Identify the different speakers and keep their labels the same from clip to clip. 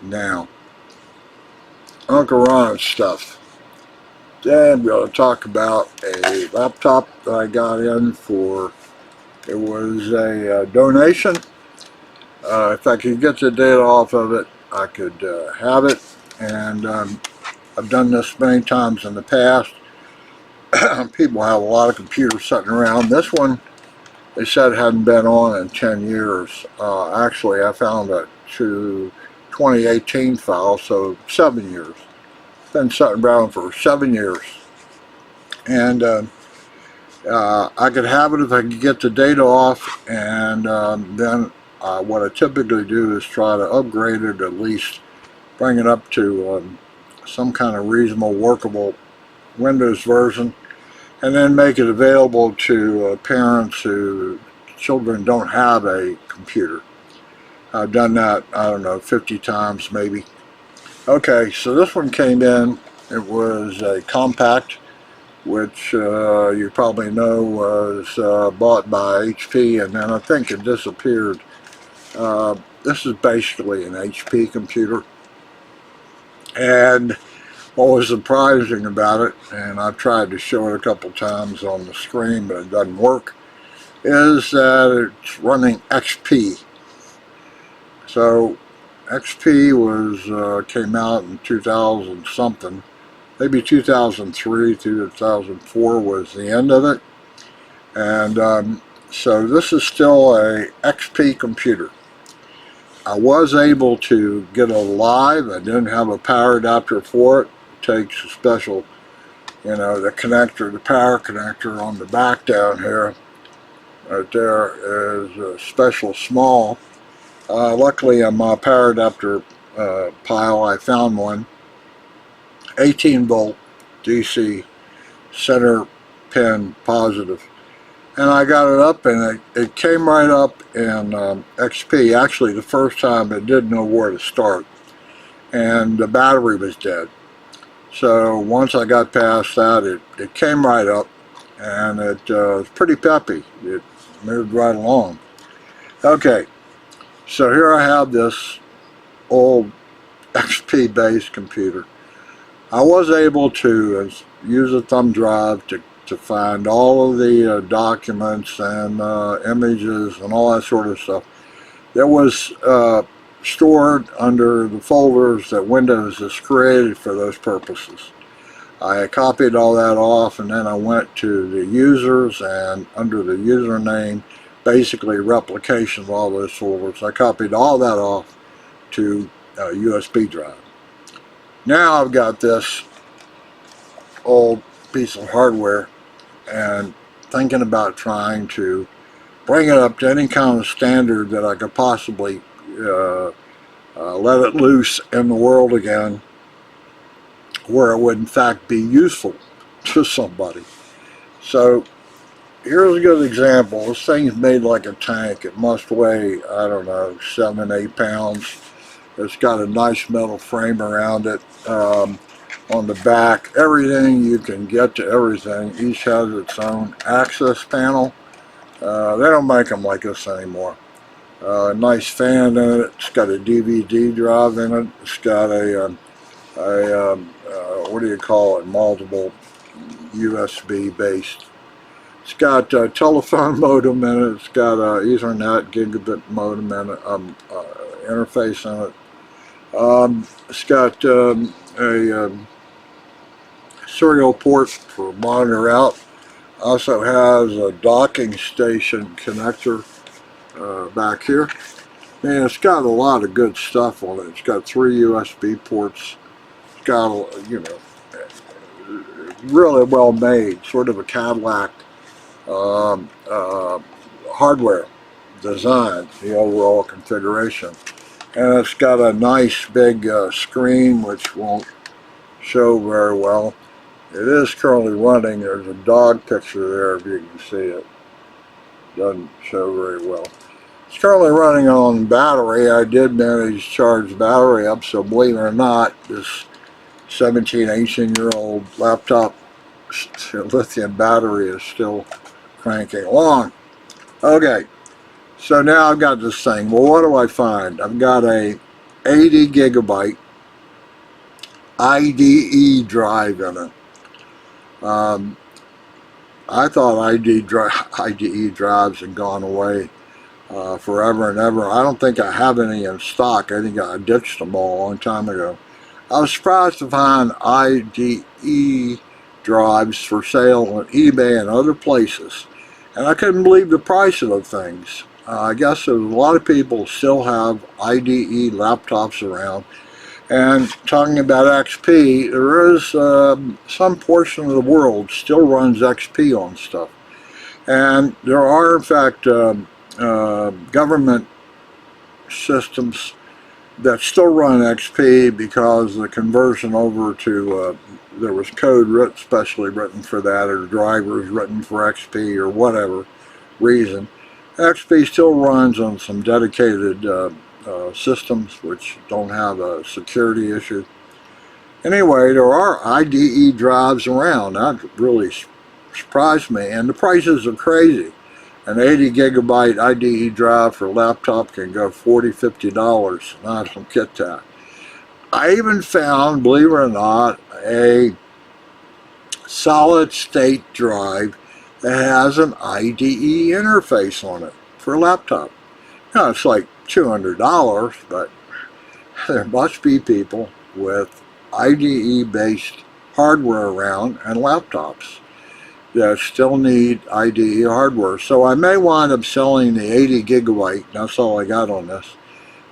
Speaker 1: Now, Uncle Ron's stuff. Then I'm going to talk about a laptop that I got in for, it was a donation. If I could get the data off of it, I could have it. And I've done this many times in the past. People have a lot of computers sitting around. This one, they said hadn't been on in 10 years. Actually, I found a 2018 file, so 7 years. Been sitting around for 7 years. And I could have it if I could get the data off, and then what I typically do is try to upgrade it, at least bring it up to some kind of reasonable, workable Windows version, and then make it available to parents whose children don't have a computer. I've done that, I don't know, 50 times maybe. Okay, so this one came in. It was a compact, which you probably know was bought by HP, and then I think it disappeared. This is basically an HP computer. And what was surprising about it, and I've tried to show it a couple times on the screen, but it doesn't work, is that it's running XP. So XP was came out in 2000 something, maybe 2003 to 2004 was the end of it. And so this is still a XP computer. I was able to get it live. I didn't have a power adapter for it. It takes a special, the connector, the power connector on the back down here. Right there is a special small. Luckily on my power adapter pile I found one. 18 volt DC center pin positive. And I got it up, and it came right up in XP. Actually, the first time it didn't know where to start, and the battery was dead. So once I got past that, it came right up, and it was pretty peppy. It moved right along. Okay, so here I have this old XP based computer. I was able to use a thumb drive to find all of the documents and images and all that sort of stuff that was stored under the folders that Windows has created for those purposes. I copied all that off, and then I went to the users, and under the username, basically replication of all those folders, I copied all that off to a USB drive. Now I've got this old piece of hardware, and thinking about trying to bring it up to any kind of standard that I could possibly let it loose in the world again, where it would in fact be useful to somebody. So here's a good example. This thing's made like a tank. It must weigh, I don't know, 7-8 pounds. It's got a nice metal frame around it. On the back, everything you can get to everything. Each has its own access panel. They don't make them like this anymore. Nice fan in it. It's got a DVD drive in it. It's got a what do you call it? Multiple USB based. It's got a telephone modem in it. It's got a Ethernet gigabit modem in it, interface in it. It's got a serial port for monitor out. Also has a docking station connector back here. And it's got a lot of good stuff on it. It's got 3 USB ports. It's got, really well made, sort of a Cadillac hardware design, the overall configuration. And it's got a nice big screen, which won't show very well. It is currently running. There's a dog picture there if you can see it. Doesn't show very well. It's currently running on battery. I did manage to charge the battery up, so believe it or not, this 17, 18-year-old laptop lithium battery is still cranking along. Okay, so now I've got this thing. Well, what do I find? I've got a 80 gigabyte IDE drive in it. I thought IDE drives had gone away forever and ever. I don't think I have any in stock. I think I ditched them all a long time ago. I was surprised to find IDE drives for sale on eBay and other places, and I couldn't believe the price of the things. I guess there's a lot of people still have IDE laptops around. And talking about XP, there is some portion of the world still runs XP on stuff. And there are, in fact, government systems that still run XP because the conversion over to, there was code specially written for that, or drivers written for XP, or whatever reason. XP still runs on some dedicated systems which don't have a security issue. Anyway, there are IDE drives around. That really surprised me, and the prices are crazy. An 80 gigabyte IDE drive for a laptop can go $40, $50, and I don't get that. I even found, believe it or not, a solid state drive that has an IDE interface on it for a laptop. Now, it's like $200, but there must be people with IDE-based hardware around and laptops that still need IDE hardware. So I may wind up selling the 80 gigabyte, that's all I got on this,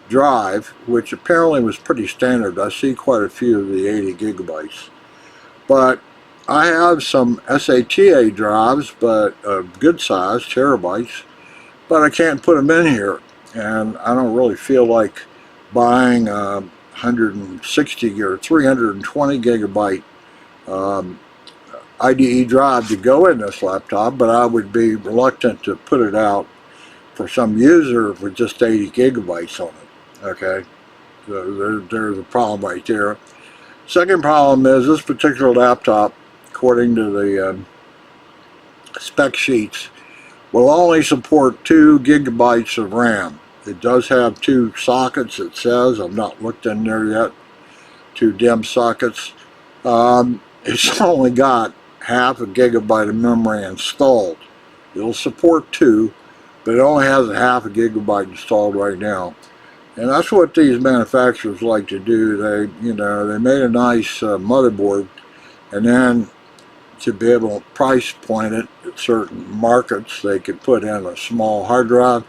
Speaker 1: drive, which apparently was pretty standard. I see quite a few of the 80 gigabytes. But I have some SATA drives, but good size, terabytes, but I can't put them in here. And I don't really feel like buying a 160 or 320 gigabyte IDE drive to go in this laptop, but I would be reluctant to put it out for some user with just 80 gigabytes on it. Okay, so there's a problem right there. Second problem is this particular laptop, according to the spec sheets, will only support 2 gigabytes of RAM. It does have 2 sockets, it says. I've not looked in there yet. 2 DIMM sockets. It's only got half a gigabyte of memory installed. It'll support 2, but it only has a half a gigabyte installed right now. And that's what these manufacturers like to do. They made a nice motherboard, and then to be able to price point it at certain markets, they could put in a small hard drive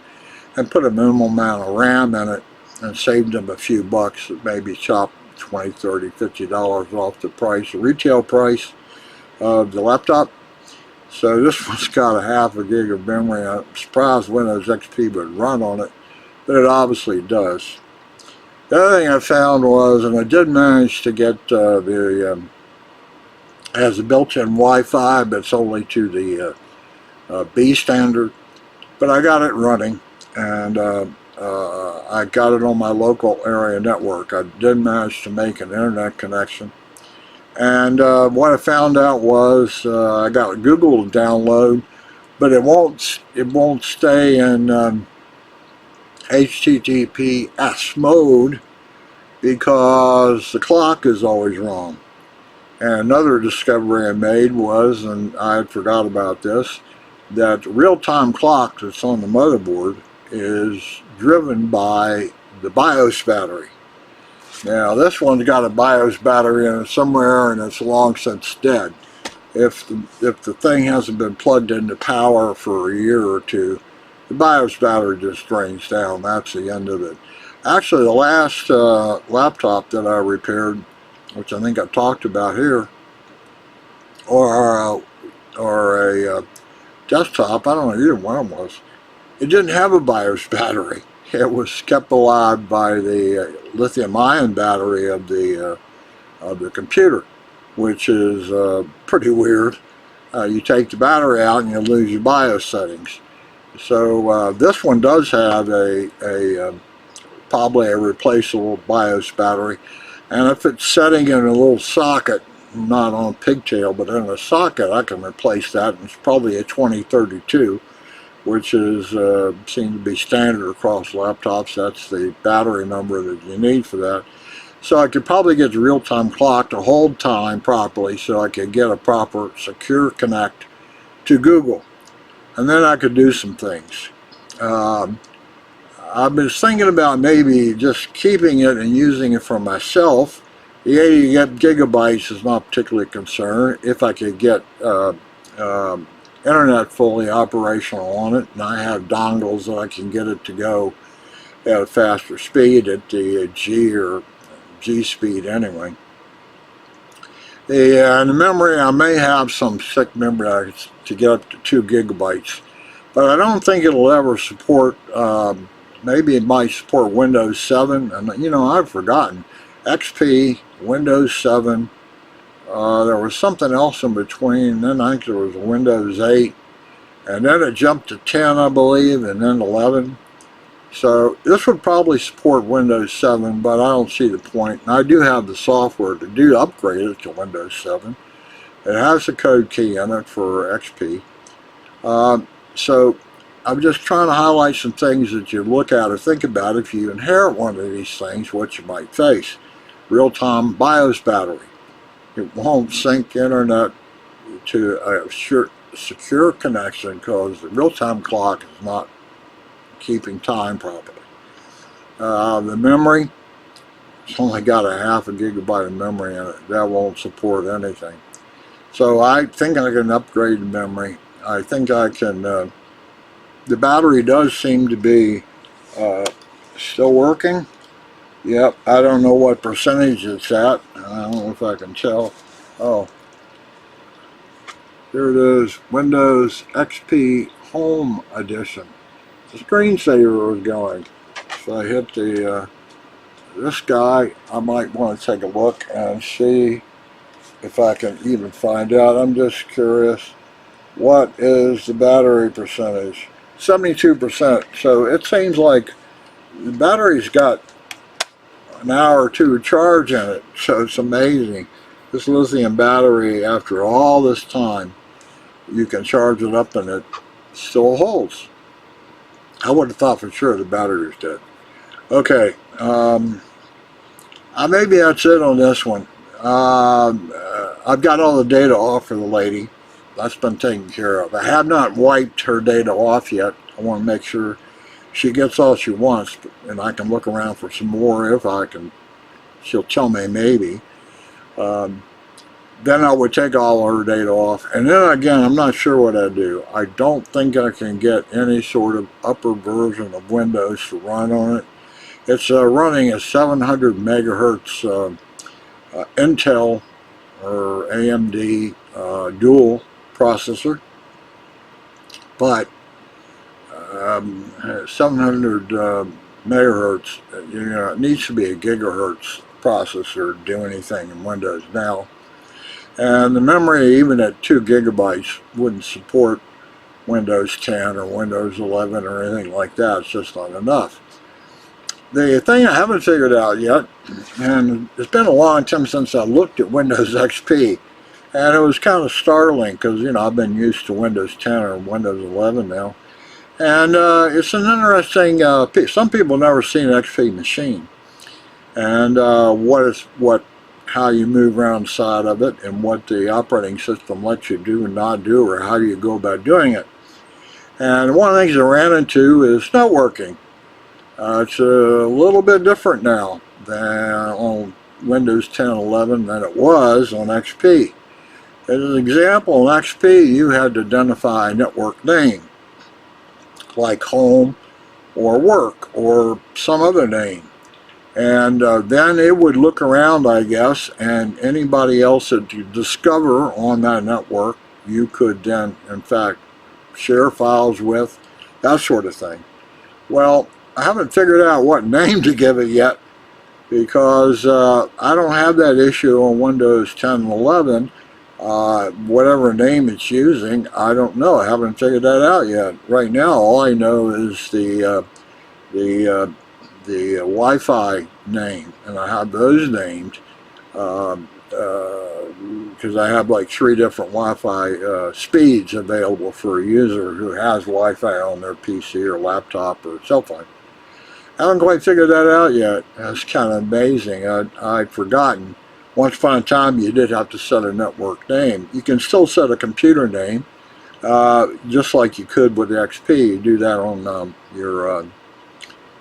Speaker 1: and put a minimal amount of RAM in it and save them a few bucks, maybe chop $20, $30, $50 off the price, the retail price of the laptop. So this one's got a half a gig of memory. I'm surprised Windows XP would run on it, but it obviously does. The other thing I found was, and I did manage to get has a built-in Wi-Fi, but it's only to the B standard. But I got it running, and I got it on my local area network. I did manage to make an internet connection. And what I found out was I got Google to download, but it won't stay in HTTPS mode because the clock is always wrong. And another discovery I made was, and I had forgot about this, that the real-time clock that's on the motherboard is driven by the BIOS battery. Now this one's got a BIOS battery in it somewhere, and it's long since dead. If the thing hasn't been plugged into power for a year or two, the BIOS battery just drains down. That's the end of it. Actually, the last laptop that I repaired, which I think I talked about here, or a desktop, I don't know, either one of them was, it didn't have a BIOS battery. It was kept alive by the lithium-ion battery of the computer, which is pretty weird. You take the battery out and you lose your BIOS settings. So this one does have probably a replaceable BIOS battery, and if it's setting in a little socket, not on a pigtail, but in a socket, I can replace that. It's probably a 2032, which is seems to be standard across laptops. That's the battery number that you need for that. So I could probably get the real-time clock to hold time properly, so I could get a proper secure connect to Google, and then I could do some things. I've been thinking about maybe just keeping it and using it for myself. The 80 gigabytes is not particularly a concern if I could get internet fully operational on it, and I have dongles that I can get it to go at a faster speed at the G or G speed anyway. The memory, I may have some sick memory to get up to 2 gigabytes, but I don't think it'll ever support, maybe it might support Windows 7, and you know, I've forgotten. XP, Windows 7, there was something else in between, then I think there was Windows 8, and then it jumped to 10, I believe, and then 11. So this would probably support Windows 7, but I don't see the point. And I do have the software to do upgrade it to Windows 7. It has a code key in it for XP. So I'm just trying to highlight some things that you look at or think about if you inherit one of these things, what you might face. Real-time BIOS battery. It won't sync internet to a secure connection because the real-time clock is not keeping time properly. The memory, it's only got a half a gigabyte of memory in it. That won't support anything. So I think I can upgrade the memory. I think I can, the battery does seem to be still working. Yep, I don't know what percentage it's at. I don't know if I can tell. Oh, here it is, Windows XP Home Edition. The screensaver was going. So I hit the, this guy, I might want to take a look and see if I can even find out. I'm just curious, what is the battery percentage? 72%. So it seems like the battery's got an hour or two of charge in it. So it's amazing. This lithium battery, after all this time, you can charge it up and it still holds. I would have thought for sure the battery was dead. Okay, maybe that's it on this one. I've got all the data off for the lady. That's been taken care of. I have not wiped her data off yet. I want to make sure she gets all she wants, and I can look around for some more if I can. She'll tell me maybe. Then I would take all her data off, and then again, I'm not sure what I'd do. I don't think I can get any sort of upper version of Windows to run on it. It's running a 700 megahertz Intel or AMD dual processor, but 700 megahertz, you know, it needs to be a gigahertz processor to do anything in Windows now. And the memory, even at 2 gigabytes, wouldn't support Windows 10 or Windows 11 or anything like that. It's just not enough. The thing I haven't figured out yet, and it's been a long time since I looked at Windows XP, and it was kind of startling because, you know, I've been used to Windows 10 or Windows 11 now. And it's an interesting, some people have never seen an XP machine. And how you move around inside of it and what the operating system lets you do and not do, or how do you go about doing it. And one of the things I ran into is networking. It's a little bit different now than on Windows 10 and 11 than it was on XP. As an example, on XP you had to identify a network name, like home or work or some other name. And then it would look around, I guess, and anybody else that you discover on that network, you could then, in fact, share files with, that sort of thing. Well, I haven't figured out what name to give it yet, because I don't have that issue on Windows 10 and 11. Whatever name it's using, I don't know. I haven't figured that out yet. Right now, all I know is the Wi-Fi name, and I have those named. because I have like 3 different Wi-Fi speeds available for a user who has Wi-Fi on their PC or laptop or cell phone. I haven't quite figured that out yet. That's kind of amazing. I'd forgotten. Once upon a time, you did have to set a network name. You can still set a computer name, just like you could with the XP. You do that on your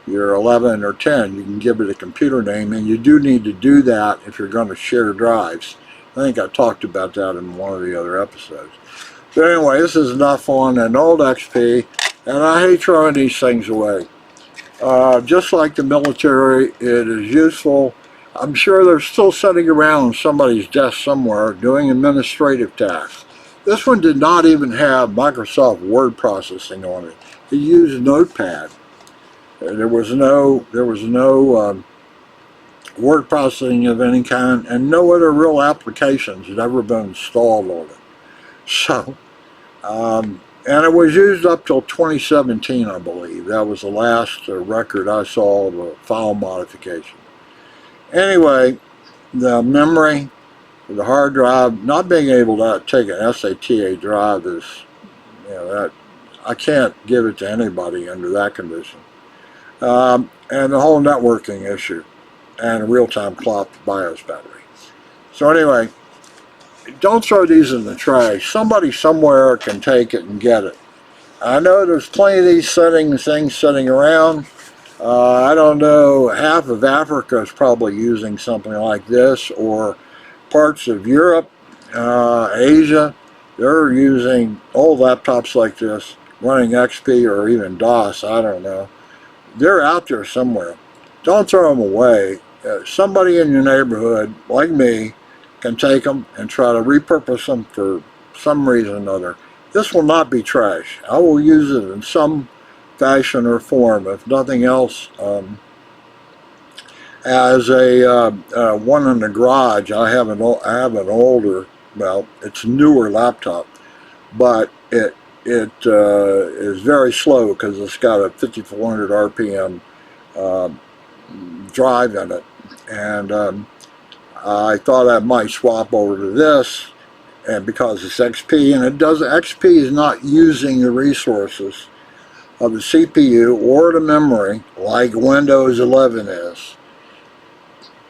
Speaker 1: 11 or 10. You can give it a computer name, and you do need to do that if you're going to share drives. I think I talked about that in one of the other episodes. But anyway, this is enough on an old XP, and I hate throwing these things away. Just like the military, it is useful. I'm sure they're still sitting around on somebody's desk somewhere doing administrative tasks. This one did not even have Microsoft Word processing on it. It used Notepad. There was no word processing of any kind, and no other real applications had ever been installed on it. So, and it was used up till 2017, I believe. That was the last record I saw of a file modification. Anyway, the memory, the hard drive, not being able to take an SATA drive is, that I can't give it to anybody under that condition. And the whole networking issue, and a real-time clock BIOS battery. So anyway, don't throw these in the trash. Somebody somewhere can take it and get it. I know there's plenty of these things sitting around. I don't know, half of Africa is probably using something like this, or parts of Europe, Asia. They're using old laptops like this, running XP or even DOS, I don't know. They're out there somewhere. Don't throw them away. Somebody in your neighborhood, like me, can take them and try to repurpose them for some reason or another. This will not be trash. I will use it in some fashion or form, if nothing else, as a one in the garage. I have an older, well, it's a newer laptop, but it is very slow because it's got a 5400 RPM drive in it, and I thought I might swap over to this, and because it's XP, and XP is not using the resources of the CPU or the memory like Windows 11 is.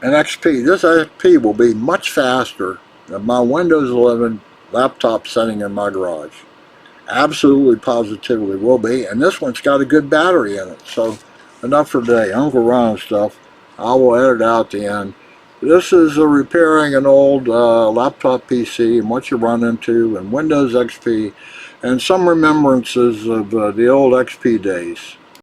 Speaker 1: And this XP will be much faster than my Windows 11 laptop sitting in my garage. Absolutely, positively will be. And this one's got a good battery in it. So enough for today. Uncle Ron stuff. I will edit out the end. This is repairing an old laptop PC and what you run into, and Windows XP, and some remembrances of the old XP days.